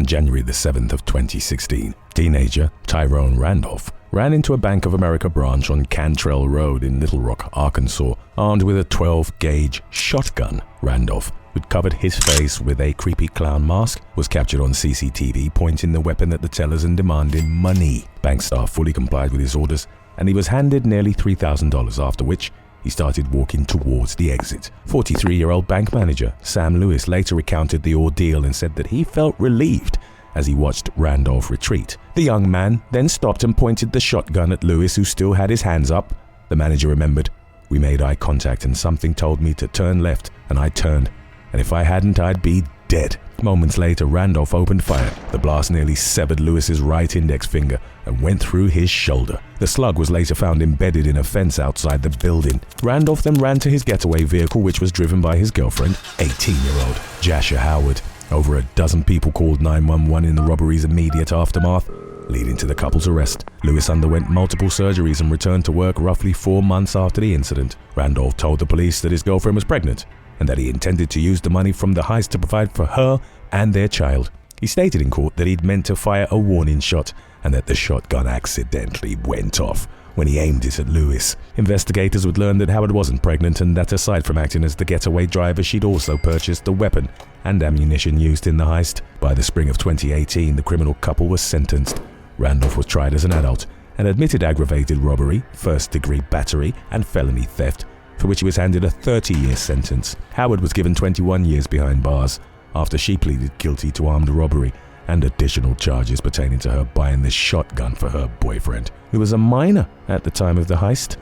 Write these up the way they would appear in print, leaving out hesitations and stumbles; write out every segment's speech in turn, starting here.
On January the 7th of 2016, teenager Tyrone Randolph ran into a Bank of America branch on Cantrell Road in Little Rock, Arkansas, armed with a 12-gauge shotgun. Randolph, who'd covered his face with a creepy clown mask, was captured on CCTV pointing the weapon at the tellers and demanding money. Bank staff fully complied with his orders, and he was handed nearly $3,000, after which he started walking towards the exit. 43-year-old bank manager Sam Lewis later recounted the ordeal and said that he felt relieved as he watched Randolph retreat. The young man then stopped and pointed the shotgun at Lewis, who still had his hands up. The manager remembered, "We made eye contact and something told me to turn left, and I turned, and if I hadn't, I'd be dead." Moments later, Randolph opened fire. The blast nearly severed Lewis's right index finger and went through his shoulder. The slug was later found embedded in a fence outside the building. Randolph then ran to his getaway vehicle, which was driven by his girlfriend, 18-year-old Jasha Howard. Over a dozen people called 911 in the robbery's immediate aftermath, leading to the couple's arrest. Lewis underwent multiple surgeries and returned to work roughly 4 months after the incident. Randolph told the police that his girlfriend was pregnant and that he intended to use the money from the heist to provide for her and their child. He stated in court that he'd meant to fire a warning shot and that the shotgun accidentally went off when he aimed it at Lewis. Investigators would learn that Howard wasn't pregnant and that aside from acting as the getaway driver, she'd also purchased the weapon and ammunition used in the heist. By the spring of 2018, the criminal couple was sentenced. Randolph was tried as an adult and admitted aggravated robbery, first-degree battery, and felony theft, for which he was handed a 30-year sentence. Howard was given 21 years behind bars after she pleaded guilty to armed robbery and additional charges pertaining to her buying this shotgun for her boyfriend, who was a minor at the time of the heist.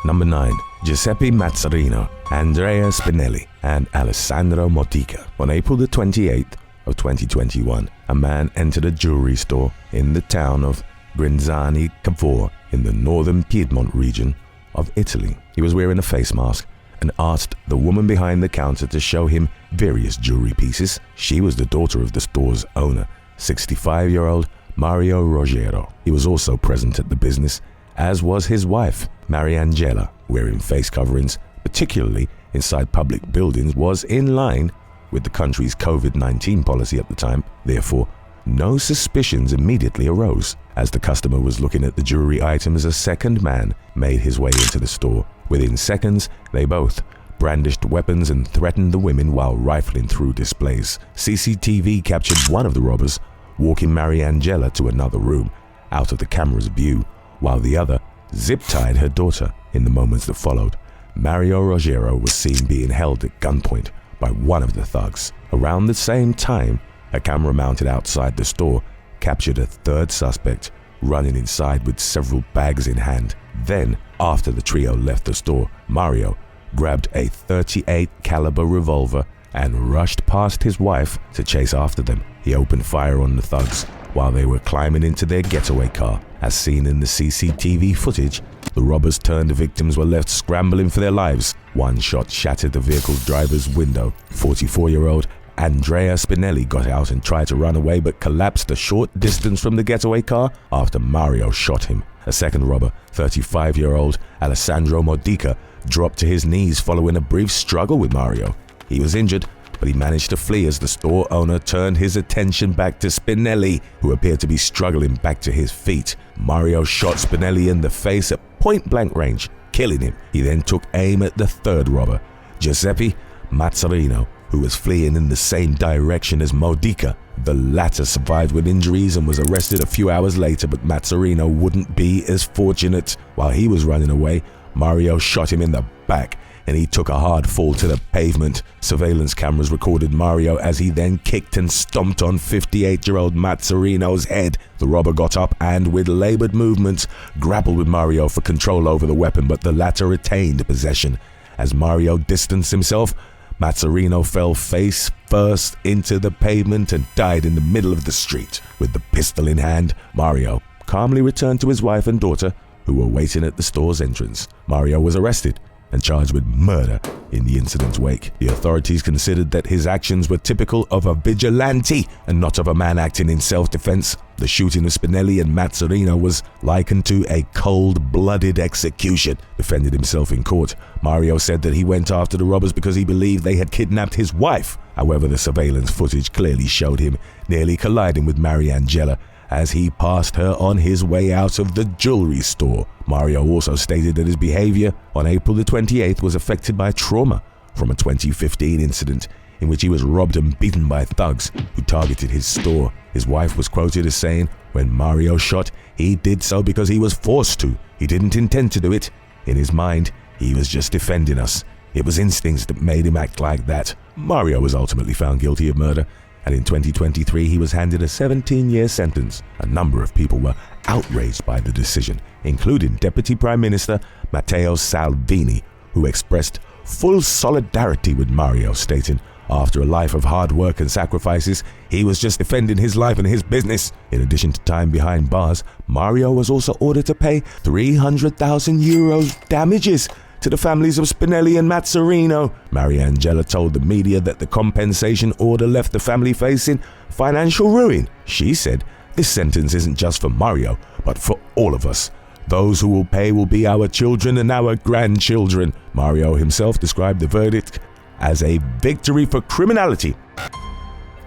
Number 9. Giuseppe Mazzarino, Andrea Spinelli, and Alessandro Modica. On April the 28th of 2021, a man entered a jewelry store in the town of Grinzani Cavour in the northern Piedmont region of Italy. He was wearing a face mask and asked the woman behind the counter to show him various jewelry pieces. She was the daughter of the store's owner, 65-year-old Mario Rogero. He was also present at the business, as was his wife, Mariangela. Wearing face coverings, particularly inside public buildings, was in line with the country's COVID-19 policy at the time. Therefore, no suspicions immediately arose. As the customer was looking at the jewelry items, a second man made his way into the store. Within seconds, they both brandished weapons and threatened the women while rifling through displays. CCTV captured one of the robbers walking Mariangela to another room, out of the camera's view, while the other zip-tied her daughter. In the moments that followed, Mario Rogero was seen being held at gunpoint by one of the thugs. Around the same time, a camera mounted outside the store captured a third suspect running inside with several bags in hand. Then, after the trio left the store, Mario grabbed a .38 caliber revolver and rushed past his wife to chase after them. He opened fire on the thugs while they were climbing into their getaway car. As seen in the CCTV footage, the robbers turned victims were left scrambling for their lives. One shot shattered the vehicle's driver's window. 44-year-old Andrea Spinelli got out and tried to run away but collapsed a short distance from the getaway car after Mario shot him. A second robber, 35-year-old Alessandro Modica, dropped to his knees following a brief struggle with Mario. He was injured, but he managed to flee as the store owner turned his attention back to Spinelli, who appeared to be struggling back to his feet. Mario shot Spinelli in the face at point-blank range, killing him. He then took aim at the third robber, Giuseppe Mazzarino, who was fleeing in the same direction as Modica. The latter survived with injuries and was arrested a few hours later, but Mazzarino wouldn't be as fortunate. While he was running away, Mario shot him in the back and he took a hard fall to the pavement. Surveillance cameras recorded Mario as he then kicked and stomped on 58-year-old Mazzarino's head. The robber got up and, with labored movements, grappled with Mario for control over the weapon, but the latter retained possession. As Mario distanced himself, Mazzarino fell face first into the pavement and died in the middle of the street. With the pistol in hand, Mario calmly returned to his wife and daughter, who were waiting at the store's entrance. Mario was arrested and charged with murder in the incident's wake. The authorities considered that his actions were typical of a vigilante and not of a man acting in self-defense. The shooting of Spinelli and Mazzarino was likened to a cold-blooded execution. Defended himself in court, Mario said that he went after the robbers because he believed they had kidnapped his wife. However, the surveillance footage clearly showed him nearly colliding with Mariangela as he passed her on his way out of the jewelry store. Mario also stated that his behavior on April the 28th was affected by trauma from a 2015 incident in which he was robbed and beaten by thugs who targeted his store. His wife was quoted as saying, "When Mario shot, he did so because he was forced to. He didn't intend to do it. In his mind, he was just defending us. It was instincts that made him act like that." Mario was ultimately found guilty of murder, and in 2023 he was handed a 17-year sentence. A number of people were outraged by the decision, including Deputy Prime Minister Matteo Salvini, who expressed full solidarity with Mario, stating, "After a life of hard work and sacrifices, he was just defending his life and his business." In addition to time behind bars, Mario was also ordered to pay €300,000 damages to the families of Spinelli and Mazzarino. Mariangela told the media that the compensation order left the family facing financial ruin. She said, "This sentence isn't just for Mario, but for all of us. Those who will pay will be our children and our grandchildren." Mario himself described the verdict as a victory for criminality.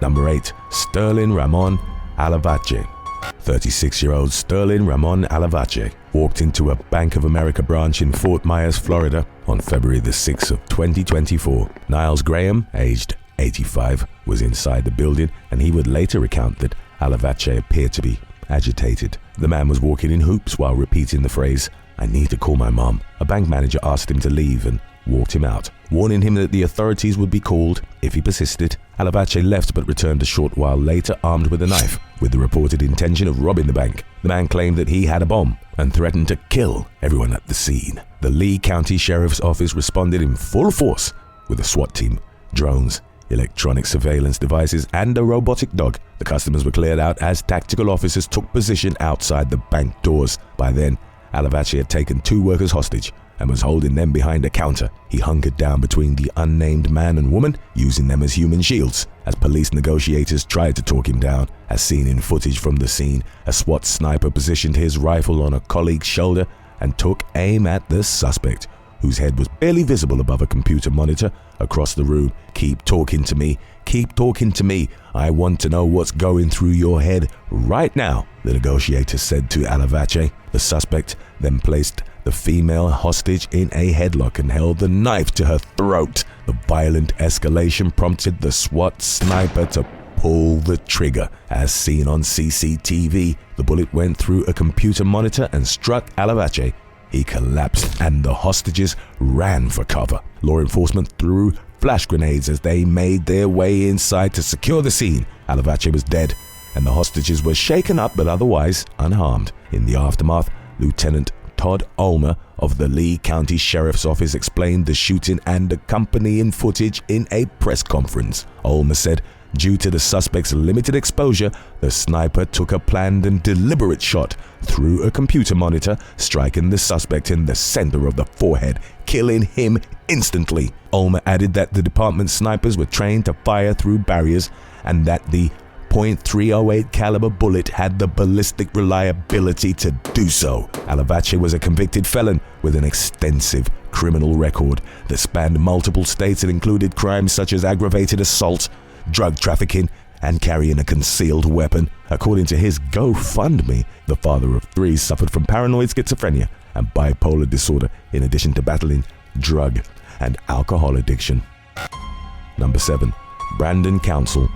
Number 8. Sterling Ramon Alavache. 36-year-old Sterling Ramon Alavache walked into a Bank of America branch in Fort Myers, Florida on February the 6th of 2024. Niles Graham, aged 85, was inside the building, and he would later recount that Alavache appeared to be agitated. The man was walking in hoops while repeating the phrase, "I need to call my mom." A bank manager asked him to leave and walked him out, warning him that the authorities would be called if he persisted. Alavache left but returned a short while later armed with a knife, with the reported intention of robbing the bank. The man claimed that he had a bomb and threatened to kill everyone at the scene. The Lee County Sheriff's Office responded in full force with a SWAT team, drones, electronic surveillance devices, and a robotic dog. The customers were cleared out as tactical officers took position outside the bank doors. By then, Alavache had taken 2 workers hostage and was holding them behind a counter. He hunkered down between the unnamed man and woman, using them as human shields, as police negotiators tried to talk him down. As seen in footage from the scene, a SWAT sniper positioned his rifle on a colleague's shoulder and took aim at the suspect, whose head was barely visible above a computer monitor across the room. "Keep talking to me. Keep talking to me. I want to know what's going through your head right now," the negotiator said to Alavache. The suspect then placed the female hostage in a headlock and held the knife to her throat. The violent escalation prompted the SWAT sniper to pull the trigger. As seen on CCTV, the bullet went through a computer monitor and struck Alavache. He collapsed and the hostages ran for cover. Law enforcement threw flash grenades as they made their way inside to secure the scene. Alavache was dead and the hostages were shaken up but otherwise unharmed. In the aftermath, Lieutenant Todd Ulmer of the Lee County Sheriff's Office explained the shooting and accompanying footage in a press conference. Ulmer said, "Due to the suspect's limited exposure, the sniper took a planned and deliberate shot through a computer monitor, striking the suspect in the center of the forehead, killing him instantly." Ulmer added that the department's snipers were trained to fire through barriers and that the .308 caliber bullet had the ballistic reliability to do so. Alavache was a convicted felon with an extensive criminal record that spanned multiple states and included crimes such as aggravated assault, drug trafficking, and carrying a concealed weapon. According to his GoFundMe, the father of 3 suffered from paranoid schizophrenia and bipolar disorder, in addition to battling drug and alcohol addiction. Number 7. Brandon Council.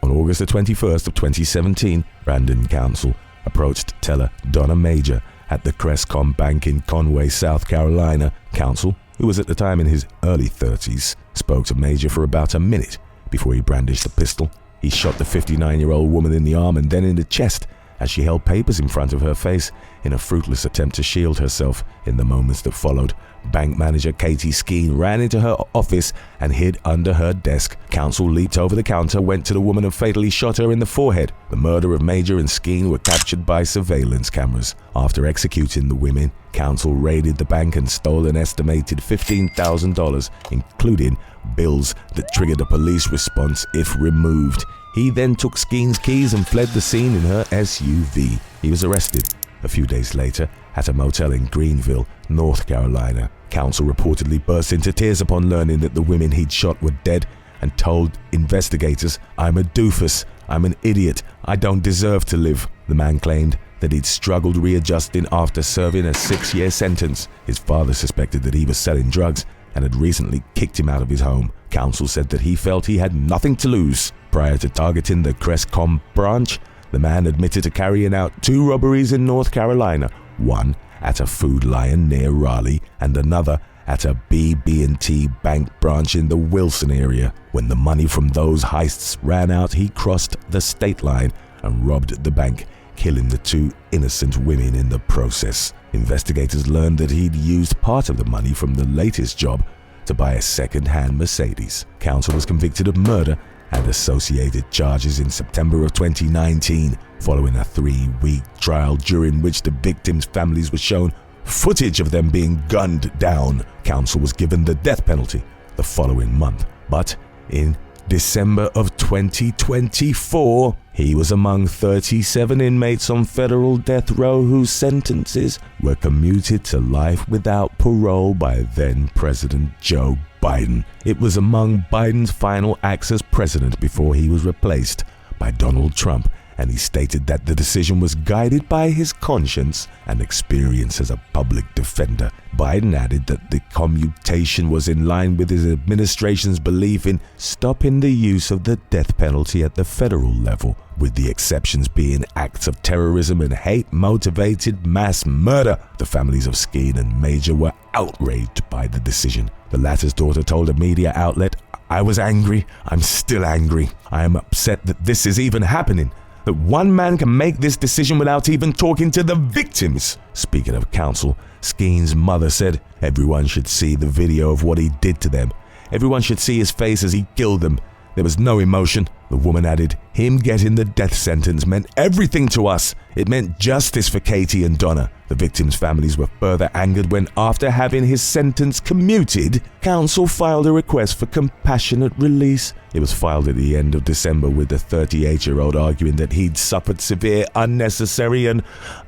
On August the 21st of 2017, Brandon Council approached teller Donna Major at the Crestcom Bank in Conway, South Carolina. Council, who was at the time in his early 30s, spoke to Major for about a minute before he brandished a pistol. He shot the 59-year-old woman in the arm and then in the chest as she held papers in front of her face in a fruitless attempt to shield herself. In the moments that followed, bank manager Katie Skeen ran into her office and hid under her desk. Counsel leaped over the counter, went to the woman and fatally shot her in the forehead. The murder of Major and Skeen were captured by surveillance cameras. After executing the women, counsel raided the bank and stole an estimated $15,000, including bills that triggered a police response if removed. He then took Skeen's keys and fled the scene in her SUV. He was arrested a few days later at a motel in Greenville, North Carolina. Counsel reportedly burst into tears upon learning that the women he'd shot were dead and told investigators, "I'm a doofus, I'm an idiot, I don't deserve to live." The man claimed that he'd struggled readjusting after serving a 6-year sentence. His father suspected that he was selling drugs and had recently kicked him out of his home. Counsel said that he felt he had nothing to lose. Prior to targeting the Crestcom branch, the man admitted to carrying out 2 robberies in North Carolina, one at a Food Lion near Raleigh and another at a BB&T bank branch in the Wilson area. When the money from those heists ran out, he crossed the state line and robbed the bank, killing the 2 innocent women in the process. Investigators learned that he'd used part of the money from the latest job to buy a second-hand Mercedes. Counsel was convicted of murder and associated charges in September of 2019, following a 3-week trial during which the victims' families were shown footage of them being gunned down. Counsel was given the death penalty the following month, but in December of 2024, he was among 37 inmates on federal death row whose sentences were commuted to life without parole by then-President Joe Biden. It was among Biden's final acts as president before he was replaced by Donald Trump, and he stated that the decision was guided by his conscience and experience as a public defender. Biden added that the commutation was in line with his administration's belief in stopping the use of the death penalty at the federal level, with the exceptions being acts of terrorism and hate-motivated mass murder. The families of Skeen and Major were outraged by the decision. The latter's daughter told a media outlet, "I was angry. I'm still angry. I am upset that this is even happening, that one man can make this decision without even talking to the victims." Speaking of counsel, Skeen's mother said, "Everyone should see the video of what he did to them. Everyone should see his face as he killed them. There was no emotion." The woman added, "Him getting the death sentence meant everything to us. It meant justice for Katie and Donna." The victims' families were further angered when, after having his sentence commuted, counsel filed a request for compassionate release. It was filed at the end of December, with the 38-year-old arguing that he'd suffered severe, unnecessary and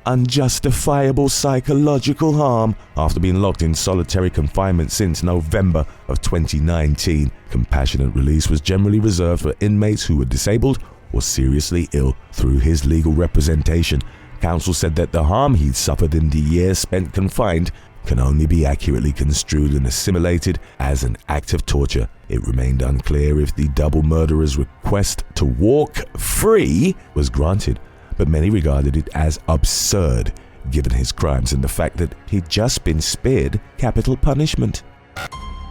unjustifiable psychological harm after being locked in solitary confinement since November of 2019. Compassionate release was generally reserved for inmates who were disabled or seriously ill. Through his legal representation, counsel said that the harm he'd suffered in the years spent confined can only be accurately construed and assimilated as an act of torture. It remained unclear if the double murderer's request to walk free was granted, but many regarded it as absurd given his crimes and the fact that he'd just been spared capital punishment.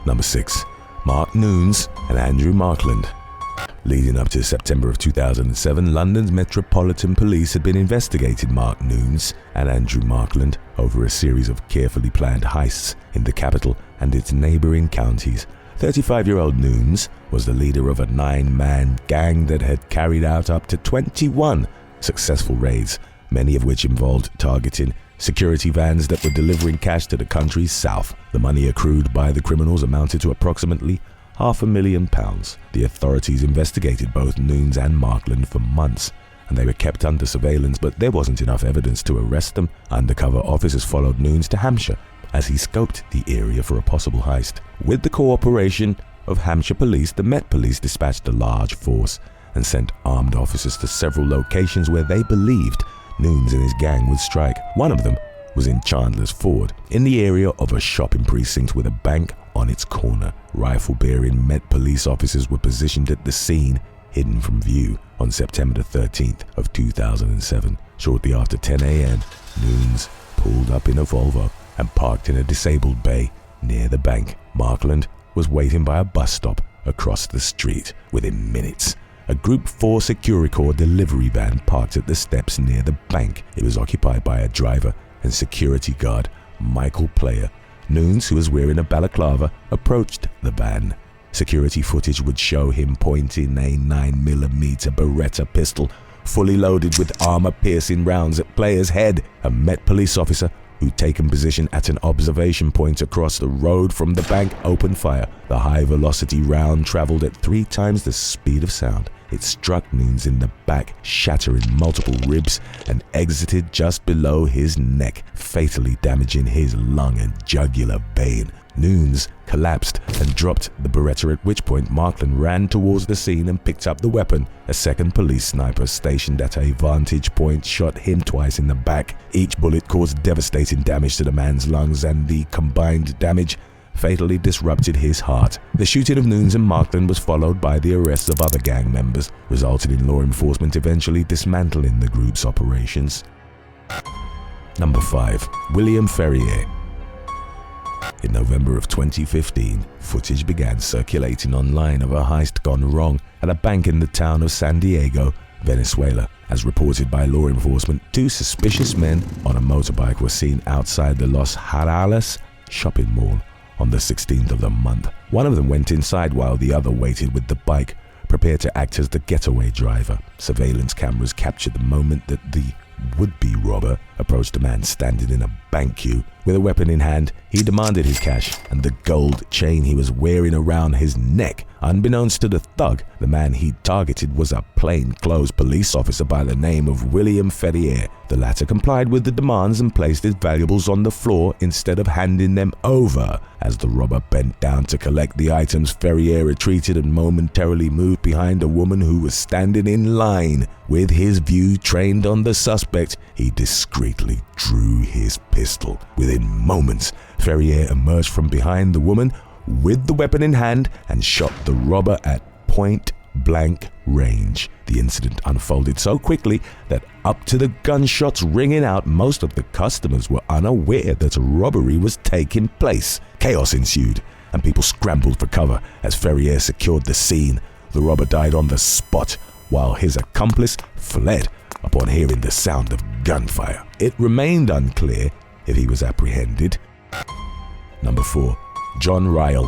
Number 6. Mark Nunes and Andrew Markland. Leading up to September of 2007, London's Metropolitan Police had been investigating Mark Nunes and Andrew Markland over a series of carefully planned heists in the capital and its neighbouring counties. 35-year-old Nunes was the leader of a 9-man gang that had carried out up to 21 successful raids, many of which involved targeting security vans that were delivering cash to the country's south. The money accrued by the criminals amounted to approximately £500,000. The authorities investigated both Nunes and Markland for months, and they were kept under surveillance, but there wasn't enough evidence to arrest them. Undercover officers followed Nunes to Hampshire as he scoped the area for a possible heist. With the cooperation of Hampshire Police, the Met Police dispatched a large force and sent armed officers to several locations where they believed Nunes and his gang would strike. One of them was in Chandler's Ford, in the area of a shopping precinct with a bank on its corner. Rifle-bearing Met Police officers were positioned at the scene, hidden from view, on September 13th of 2007. Shortly after 10 a.m., Nunes pulled up in a Volvo and parked in a disabled bay near the bank. Markland was waiting by a bus stop across the street. Within minutes, a Group 4 Securicor delivery van parked at the steps near the bank. It was occupied by a driver and security guard, Michael Player. Nunes, who was wearing a balaclava, approached the van. Security footage would show him pointing a 9mm Beretta pistol, fully loaded with armor-piercing rounds, at Player's head. A Met police officer who'd taken position at an observation point across the road from the bank opened fire. The high-velocity round traveled at 3 times the speed of sound. It struck Nunes in the back, shattering multiple ribs, and exited just below his neck, fatally damaging his lung and jugular vein. Nunes collapsed and dropped the Beretta, at which point Markland ran towards the scene and picked up the weapon. A second police sniper stationed at a vantage point shot him twice in the back. Each bullet caused devastating damage to the man's lungs, and the combined damage fatally disrupted his heart. The shooting of Nunes and Markland was followed by the arrests of other gang members, resulting in law enforcement eventually dismantling the group's operations. Number 5. William Ferreire. In November of 2015, footage began circulating online of a heist gone wrong at a bank in the town of San Diego, Venezuela. As reported by law enforcement, 2 suspicious men on a motorbike were seen outside the Los Jarales shopping mall on the 16th of the month. One of them went inside while the other waited with the bike, prepared to act as the getaway driver. Surveillance cameras captured the moment that the would-be robber approached a man standing in a bank queue. With a weapon in hand, he demanded his cash and the gold chain he was wearing around his neck. Unbeknownst to the thug, the man he targeted was a plainclothes police officer by the name of William Ferreire. The latter complied with the demands and placed his valuables on the floor instead of handing them over. As the robber bent down to collect the items, Ferreire retreated and momentarily moved behind a woman who was standing in line. With his view trained on the suspect, he discreetly drew his pistol. Within moments, Ferreire emerged from behind the woman with the weapon in hand and shot the robber at point-blank range. The incident unfolded so quickly that up to the gunshots ringing out, most of the customers were unaware that a robbery was taking place. Chaos ensued, and people scrambled for cover as Ferreire secured the scene. The robber died on the spot, while his accomplice fled upon hearing the sound of gunfire. It remained unclear if he was apprehended. Number 4. John Ryall.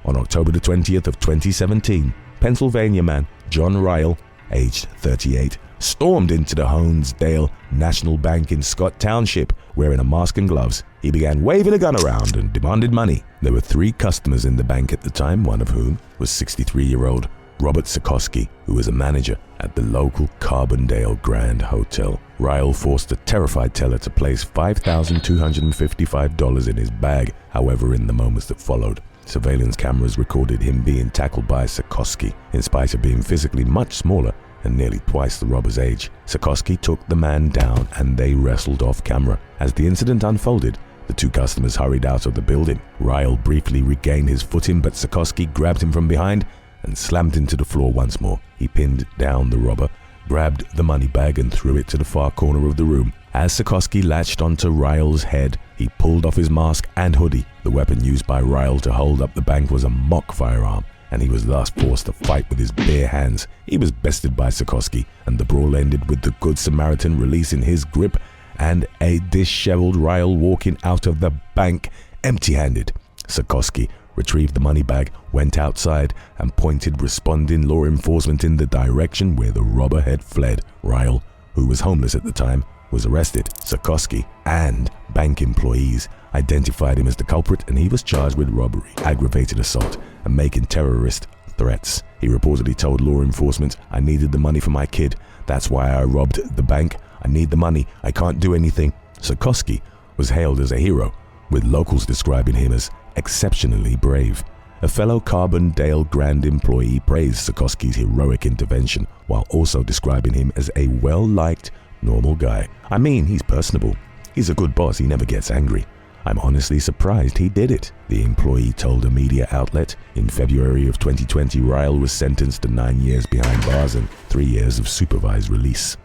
On October the 20th of 2017, Pennsylvania man John Ryall, aged 38, stormed into the Honesdale National Bank in Scott Township wearing a mask and gloves. He began waving a gun around and demanded money. There were 3 customers in the bank at the time, one of whom was 63-year-old Robert Sikorsky, who was a manager at the local Carbondale Grand Hotel. Ryall forced a terrified teller to place $5,255 in his bag. However, in the moments that followed, surveillance cameras recorded him being tackled by Sikorsky. In spite of being physically much smaller and nearly twice the robber's age, Sikorsky took the man down and they wrestled off camera. As the incident unfolded, the 2 customers hurried out of the building. Ryall briefly regained his footing, but Sikorsky grabbed him from behind and slammed into the floor once more. He pinned down the robber, grabbed the money bag and threw it to the far corner of the room. As Sikorsky latched onto Ryall's head, he pulled off his mask and hoodie. The weapon used by Ryall to hold up the bank was a mock firearm, and he was thus forced to fight with his bare hands. He was bested by Sikorsky, and the brawl ended with the Good Samaritan releasing his grip and a disheveled Ryall walking out of the bank empty-handed. Sikorsky retrieved the money bag, went outside, and pointed responding law enforcement in the direction where the robber had fled. Ryall, who was homeless at the time, was arrested. Sikorsky and bank employees identified him as the culprit, and he was charged with robbery, aggravated assault, and making terrorist threats. He reportedly told law enforcement, "I needed the money for my kid. That's why I robbed the bank. I need the money. I can't do anything." Sikorsky was hailed as a hero, with locals describing him as exceptionally brave. A fellow Carbondale Grand employee praised Sikorsky's heroic intervention while also describing him as a well-liked, normal guy. "I mean, he's personable. He's a good boss. He never gets angry. I'm honestly surprised he did it," the employee told a media outlet. In February of 2020, Ryall was sentenced to 9 years behind bars and 3 years of supervised release.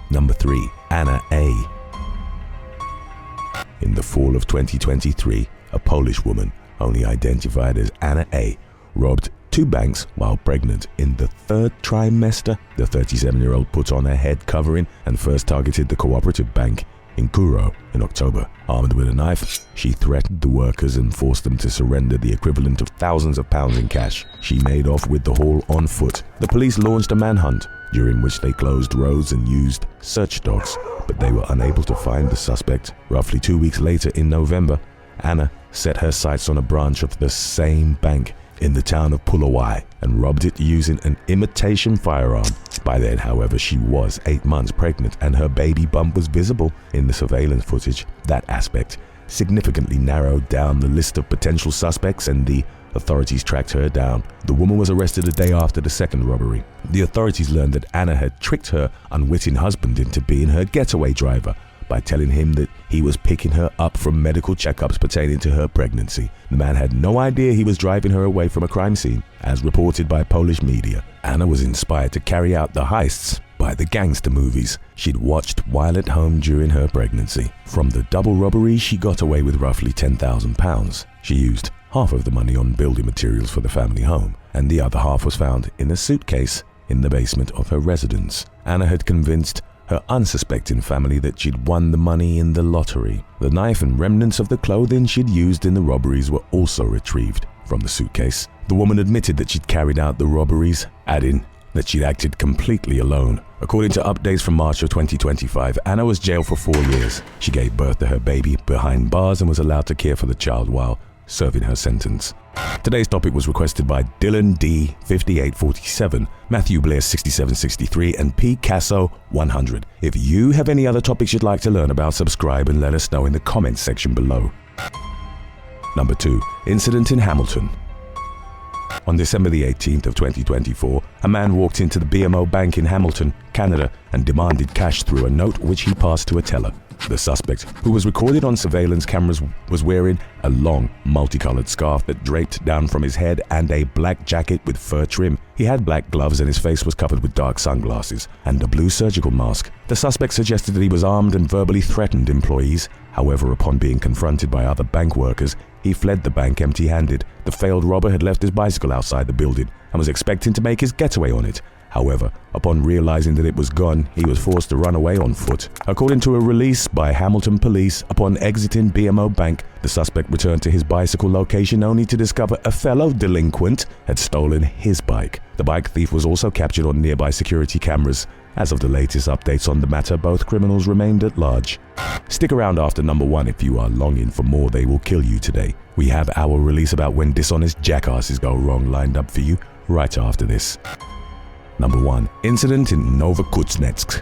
Number 3. Anna A. In the fall of 2023, a Polish woman, only identified as Anna A., robbed 2 banks while pregnant. In the 3rd trimester, the 37-year-old put on a head covering and first targeted the cooperative bank in Kuro in October. Armed with a knife, she threatened the workers and forced them to surrender the equivalent of thousands of pounds in cash. She made off with the haul on foot. The police launched a manhunt, during which they closed roads and used search dogs, but they were unable to find the suspect. Roughly 2 weeks later, in November, Anna set her sights on a branch of the same bank in the town of Pulawai and robbed it using an imitation firearm. By then, however, she was 8 months pregnant and her baby bump was visible in the surveillance footage. That aspect significantly narrowed down the list of potential suspects and the authorities tracked her down. The woman was arrested a day after the second robbery. The authorities learned that Anna had tricked her unwitting husband into being her getaway driver by telling him that he was picking her up from medical checkups pertaining to her pregnancy. The man had no idea he was driving her away from a crime scene, as reported by Polish media. Anna was inspired to carry out the heists by the gangster movies she'd watched while at home during her pregnancy. From the double robbery, she got away with roughly £10,000. She used half of the money on building materials for the family home, and the other half was found in a suitcase in the basement of her residence. Anna had convinced her unsuspecting family that she'd won the money in the lottery. The knife and remnants of the clothing she'd used in the robberies were also retrieved from the suitcase. The woman admitted that she'd carried out the robberies, adding that she'd acted completely alone. According to updates from March of 2025, Anna was jailed for 4 years. She gave birth to her baby behind bars and was allowed to care for the child while serving her sentence. Today's topic was requested by Dylan D 5847, Matthew Blair 6763, and P Casso 100. If you have any other topics you'd like to learn about, subscribe and let us know in the comments section below. Number 2. Incident in Hamilton. On December the 18th of 2024, a man walked into the BMO Bank in Hamilton, Canada, and demanded cash through a note which he passed to a teller. The suspect, who was recorded on surveillance cameras, was wearing a long, multicolored scarf that draped down from his head and a black jacket with fur trim. He had black gloves and his face was covered with dark sunglasses and a blue surgical mask. The suspect suggested that he was armed and verbally threatened employees. However, upon being confronted by other bank workers, he fled the bank empty-handed. The failed robber had left his bicycle outside the building and was expecting to make his getaway on it. However, upon realizing that it was gone, he was forced to run away on foot. According to a release by Hamilton police, upon exiting BMO Bank, the suspect returned to his bicycle location only to discover a fellow delinquent had stolen his bike. The bike thief was also captured on nearby security cameras. As of the latest updates on the matter, both criminals remained at large. Stick around after number 1 if you are longing for more They Will Kill You today. We have our release about when dishonest jackasses go wrong lined up for you right after this. Number 1. Incident in Novokuznetsk.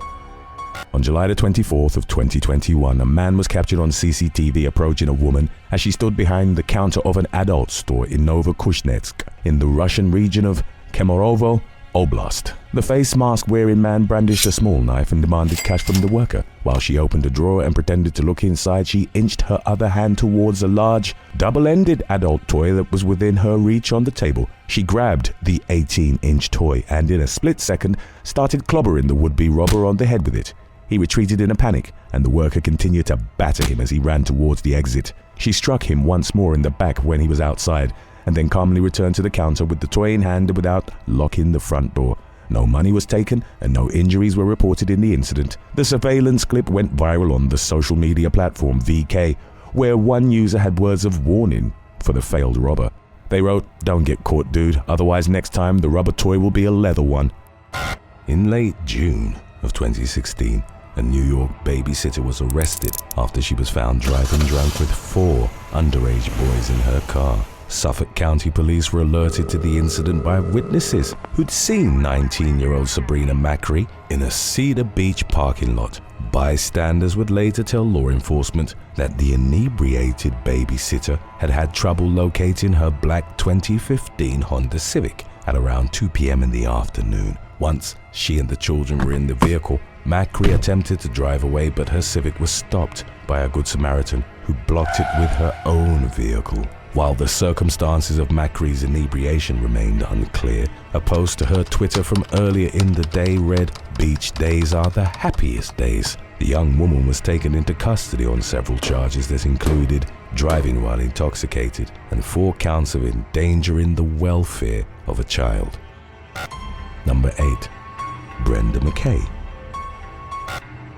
On July the 24th of 2021, a man was captured on CCTV approaching a woman as she stood behind the counter of an adult store in Novokuznetsk in the Russian region of Kemerovo Oblast. The face mask-wearing man brandished a small knife and demanded cash from the worker. While she opened a drawer and pretended to look inside, she inched her other hand towards a large, double-ended adult toy that was within her reach on the table. She grabbed the 18-inch toy and in a split second started clobbering the would-be robber on the head with it. He retreated in a panic, and the worker continued to batter him as he ran towards the exit. She struck him once more in the back when he was outside, and then calmly returned to the counter with the toy in hand without locking the front door. No money was taken and no injuries were reported in the incident. The surveillance clip went viral on the social media platform VK, where one user had words of warning for the failed robber. They wrote, "Don't get caught, dude, otherwise next time the rubber toy will be a leather one." In late June of 2016, a New York babysitter was arrested after she was found driving drunk with 4 underage boys in her car. Suffolk County Police were alerted to the incident by witnesses who'd seen 19-year-old Sabrina Macri in a Cedar Beach parking lot. Bystanders would later tell law enforcement that the inebriated babysitter had had trouble locating her black 2015 Honda Civic at around 2 p.m. in the afternoon. Once she and the children were in the vehicle, Macri attempted to drive away, but her Civic was stopped by a Good Samaritan who blocked it with her own vehicle. While the circumstances of Macri's inebriation remained unclear, a post to her Twitter from earlier in the day read, Beach days are the happiest days. The young woman was taken into custody on several charges that included driving while intoxicated and 4 counts of endangering the welfare of a child. Number 8. Brenda McKay.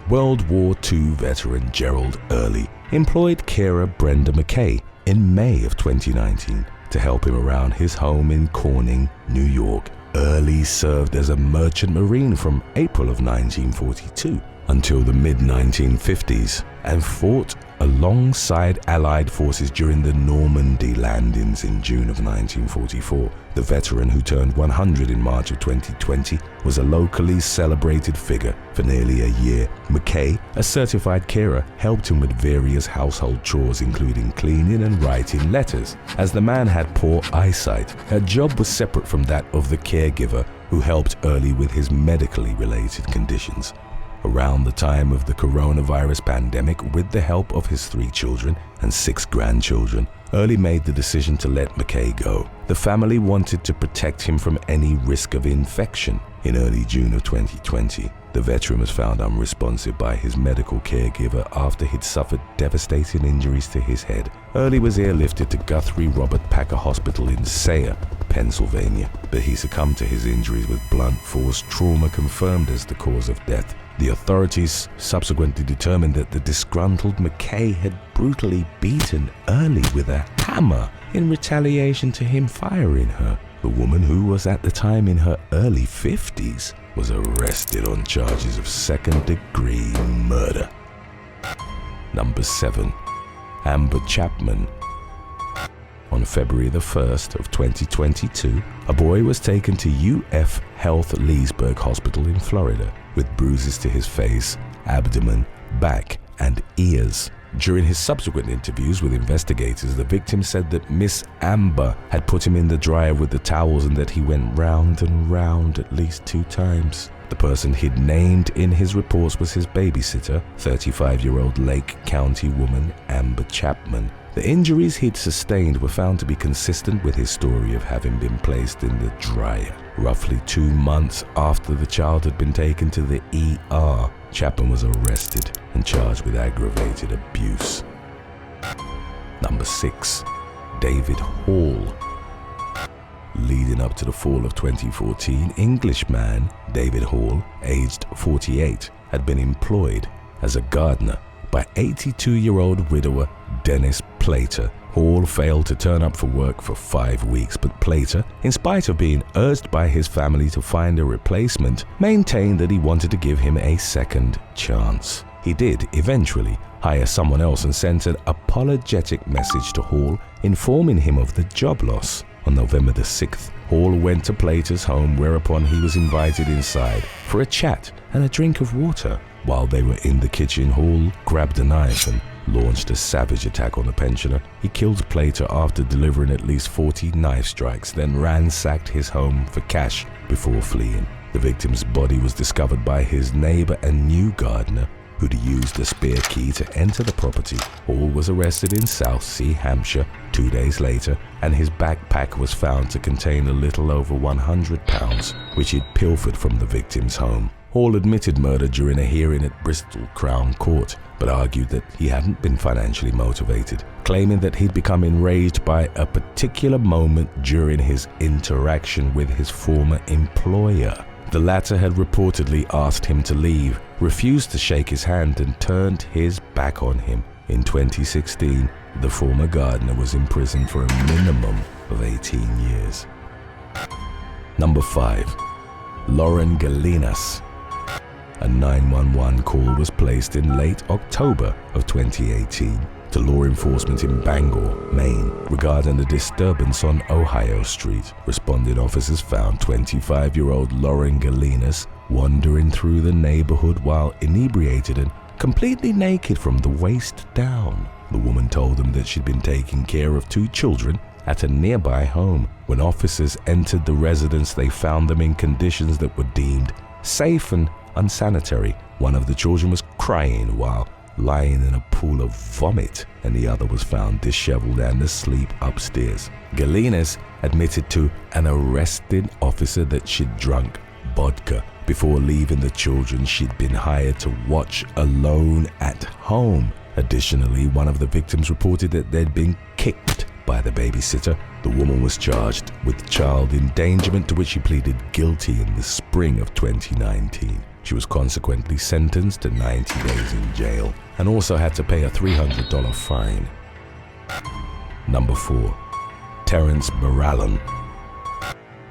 World War II veteran Gerald Early employed carer Brenda McKay in May of 2019 to help him around his home in Corning, New York. Early served as a merchant marine from April of 1942 until the mid-1950s and fought alongside Allied forces during the Normandy landings in June of 1944. The veteran, who turned 100 in March of 2020, was a locally celebrated figure for nearly a year. McKay, a certified carer, helped him with various household chores including cleaning and writing letters. As the man had poor eyesight, her job was separate from that of the caregiver who helped Early with his medically related conditions. Around the time of the coronavirus pandemic, with the help of his 3 children and 6 grandchildren, Early made the decision to let McKay go. The family wanted to protect him from any risk of infection. In early June of 2020, the veteran was found unresponsive by his medical caregiver after he'd suffered devastating injuries to his head. Early was airlifted to Guthrie Robert Packer Hospital in Sayre, Pennsylvania, but he succumbed to his injuries with blunt force trauma confirmed as the cause of death. The authorities subsequently determined that the disgruntled McKay had brutally beaten Early with a hammer in retaliation to him firing her. The woman, who was at the time in her early 50s, was arrested on charges of second-degree murder. Number 7. Amber Chapman. On February the 1st of 2022, a boy was taken to UF Health Leesburg Hospital in Florida with bruises to his face, abdomen, back, and ears. During his subsequent interviews with investigators, the victim said that Miss Amber had put him in the dryer with the towels and that he went round and round at least 2 times. The person he'd named in his reports was his babysitter, 35-year-old Lake County woman Amber Chapman. The injuries he'd sustained were found to be consistent with his story of having been placed in the dryer. Roughly 2 months after the child had been taken to the ER, Chapman was arrested and charged with aggravated abuse. Number 6. David Hall. Leading up to the fall of 2014, Englishman David Hall, aged 48, had been employed as a gardener by 82-year-old widower Dennis Plater. Hall failed to turn up for work for 5 weeks, but Plater, in spite of being urged by his family to find a replacement, maintained that he wanted to give him a second chance. He did eventually hire someone else and sent an apologetic message to Hall informing him of the job loss. On November the 6th, Hall went to Plater's home, whereupon he was invited inside for a chat and a drink of water. While they were in the kitchen, Hall grabbed a knife and launched a savage attack on the pensioner. He killed Plater after delivering at least 40 knife strikes, then ransacked his home for cash before fleeing. The victim's body was discovered by his neighbor and new gardener, who'd used a spare key to enter the property. Hall was arrested in Southsea, Hampshire, 2 days later, and his backpack was found to contain a little over £100, which he'd pilfered from the victim's home. Hall admitted murder during a hearing at Bristol Crown Court, but argued that he hadn't been financially motivated, claiming that he'd become enraged by a particular moment during his interaction with his former employer. The latter had reportedly asked him to leave, refused to shake his hand, and turned his back on him. In 2016, the former gardener was imprisoned for a minimum of 18 years. Number 5. Lauren Galinas. A 911 call was placed in late October of 2018 to law enforcement in Bangor, Maine, regarding a disturbance on Ohio Street. Responding officers found 25-year-old Lauren Galinas wandering through the neighborhood while inebriated and completely naked from the waist down. The woman told them that she'd been taking care of 2 children at a nearby home. When officers entered the residence, they found them in conditions that were deemed safe and unsanitary. One of the children was crying while lying in a pool of vomit, and the other was found disheveled and asleep upstairs. Galinas admitted to an arrested officer that she'd drunk vodka Before leaving the children, she'd been hired to watch alone at home. Additionally, one of the victims reported that they'd been kicked by the babysitter. The woman was charged with child endangerment, to which she pleaded guilty in the spring of 2019. She was consequently sentenced to 90 days in jail and also had to pay a $300 fine. Number 4. Terence Barallon.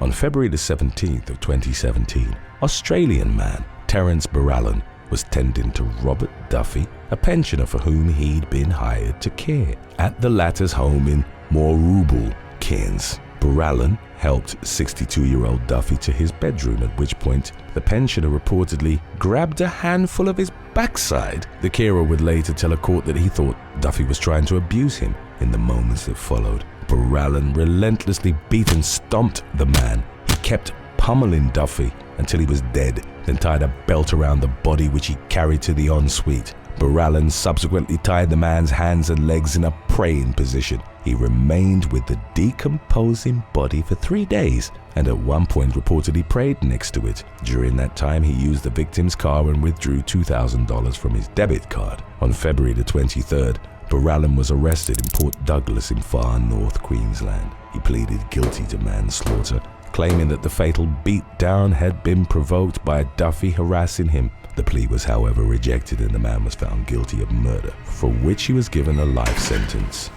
On February the 17th of 2017, Australian man Terence Barallon was tending to Robert Duffy, a pensioner for whom he'd been hired to care, at the latter's home in Moorabool, Cairns. Barallon helped 62-year-old Duffy to his bedroom, at which point the pensioner reportedly grabbed a handful of his backside. The carer would later tell a court that he thought Duffy was trying to abuse him. In the moments that followed, Barallon relentlessly beat and stomped the man. He kept pummeling Duffy until he was dead, then tied a belt around the body which he carried to the ensuite. Barallon subsequently tied the man's hands and legs in a praying position. He remained with the decomposing body for 3 days and at one point reportedly prayed next to it. During that time, he used the victim's car and withdrew $2,000 from his debit card. On February the 23rd, Barallon was arrested in Port Douglas in far north Queensland. He pleaded guilty to manslaughter, claiming that the fatal beatdown had been provoked by Duffy harassing him. The plea was, however, rejected and the man was found guilty of murder, for which he was given a life sentence.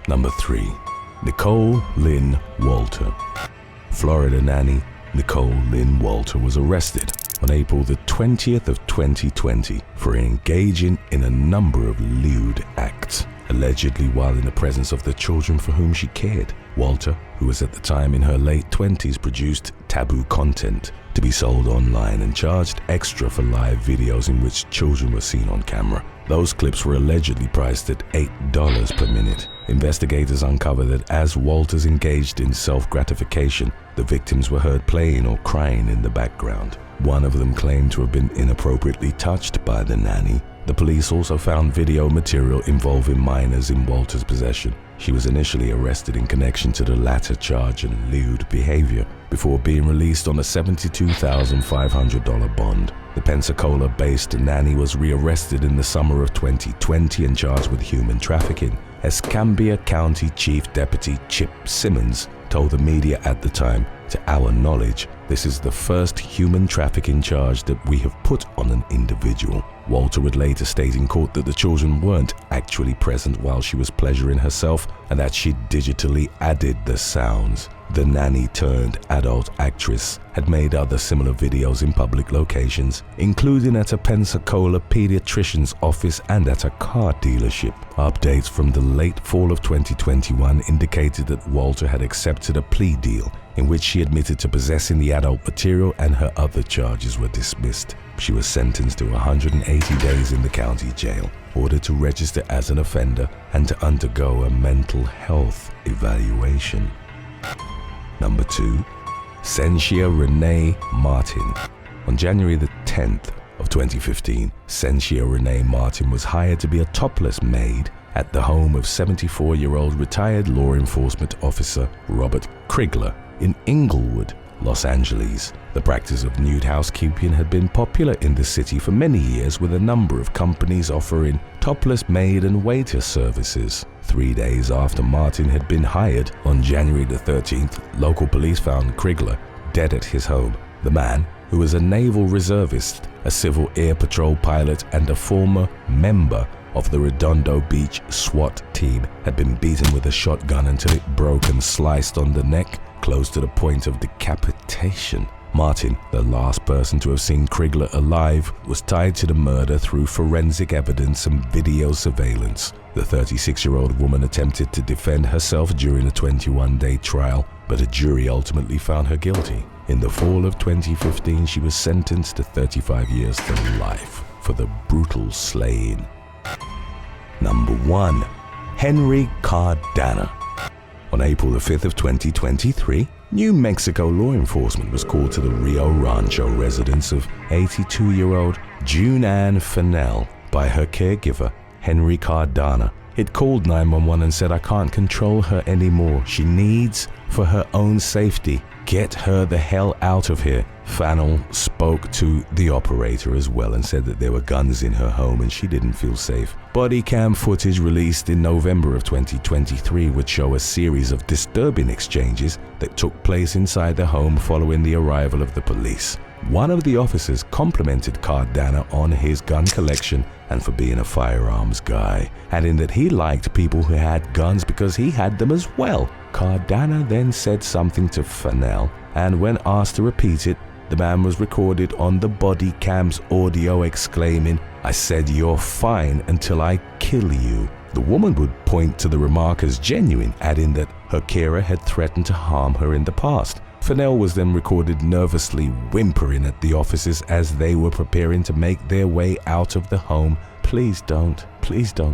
Number 3. Nicole Lynn Walter. Florida nanny Nicole Lynn Walter was arrested on April the 20th of 2020 for engaging in a number of lewd acts, allegedly while in the presence of the children for whom she cared. Walter, who was at the time in her late 20s, produced taboo content to be sold online and charged extra for live videos in which children were seen on camera. Those clips were allegedly priced at $8 per minute. Investigators uncovered that as Walters engaged in self-gratification, the victims were heard playing or crying in the background. One of them claimed to have been inappropriately touched by the nanny. The police also found video material involving minors in Walter's possession. She was initially arrested in connection to the latter charge and lewd behavior before being released on a $72,500 bond. The Pensacola-based nanny was rearrested in the summer of 2020 and charged with human trafficking. Escambia County Chief Deputy Chip Simmons told the media at the time, "To our knowledge, this is the first human trafficking charge that we have put on an individual." Walter would later state in court that the children weren't actually present while she was pleasuring herself and that she digitally added the sounds. The nanny-turned-adult actress had made other similar videos in public locations, including at a Pensacola pediatrician's office and at a car dealership. Updates from the late fall of 2021 indicated that Walter had accepted a plea deal in which she admitted to possessing the adult material and her other charges were dismissed. She was sentenced to 180 days in the county jail, ordered to register as an offender, and to undergo a mental health evaluation. Number 2. Sentia Renee Martin. On January the 10th of 2015, Sentia Renee Martin was hired to be a topless maid at the home of 74-year-old retired law enforcement officer Robert Krigler in Inglewood, Los Angeles. The practice of nude housekeeping had been popular in the city for many years, with a number of companies offering topless maid and waiter services. 3 days after Martin had been hired, on January the 13th, local police found Krigler dead at his home. The man, who was a naval reservist, a civil air patrol pilot, and a former member of the Redondo Beach SWAT team, had been beaten with a shotgun until it broke and sliced on the neck, close to the point of decapitation. Martin, the last person to have seen Krigler alive, was tied to the murder through forensic evidence and video surveillance. The 36-year-old woman attempted to defend herself during a 21-day trial, but a jury ultimately found her guilty. In the fall of 2015, she was sentenced to 35 years to life for the brutal slaying. Number 1. Henry Cardano. On April the 5th of 2023, New Mexico law enforcement was called to the Rio Rancho residence of 82-year-old June Ann Fennell by her caregiver, Henry Cardano. It called 911 and said, "I can't control her anymore. She needs, for her own safety, get her the hell out of here." Fennell spoke to the operator as well and said that there were guns in her home and she didn't feel safe. Body cam footage released in November of 2023 would show a series of disturbing exchanges that took place inside the home following the arrival of the police. One of the officers complimented Cardano on his gun collection and for being a firearms guy, adding that he liked people who had guns because he had them as well. Cardano then said something to Fennell, and when asked to repeat it, the man was recorded on the body cam's audio exclaiming, "I said you're fine until I kill you." The woman would point to the remark as genuine, adding that her carer had threatened to harm her in the past. Fennell was then recorded nervously whimpering at the officers as they were preparing to make their way out of the home. Please don't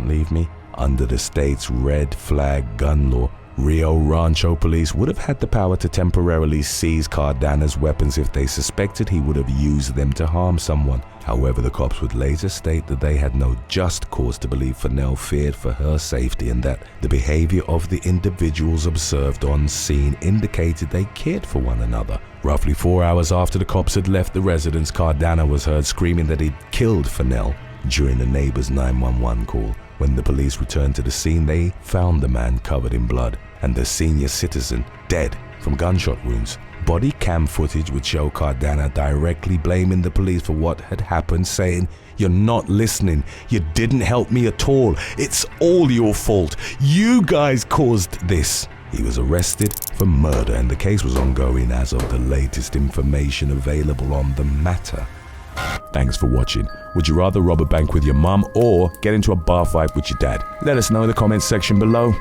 leave me." Under the state's red flag gun law, Rio Rancho police would have had the power to temporarily seize Cardano's weapons if they suspected he would have used them to harm someone. However, the cops would later state that they had no just cause to believe Fennell feared for her safety and that the behavior of the individuals observed on scene indicated they cared for one another. Roughly 4 hours after the cops had left the residence, Cardano was heard screaming that he'd killed Fennell during the neighbor's 911 call. When the police returned to the scene, they found the man covered in blood and the senior citizen dead from gunshot wounds. Body cam footage would show Cardano directly blaming the police for what had happened, saying, "You're not listening. You didn't help me at all. It's all your fault. You guys caused this." He was arrested for murder and the case was ongoing as of the latest information available on the matter. Thanks for watching. Would you rather rob a bank with your mum or get into a bar fight with your dad? Let us know in the comments section below.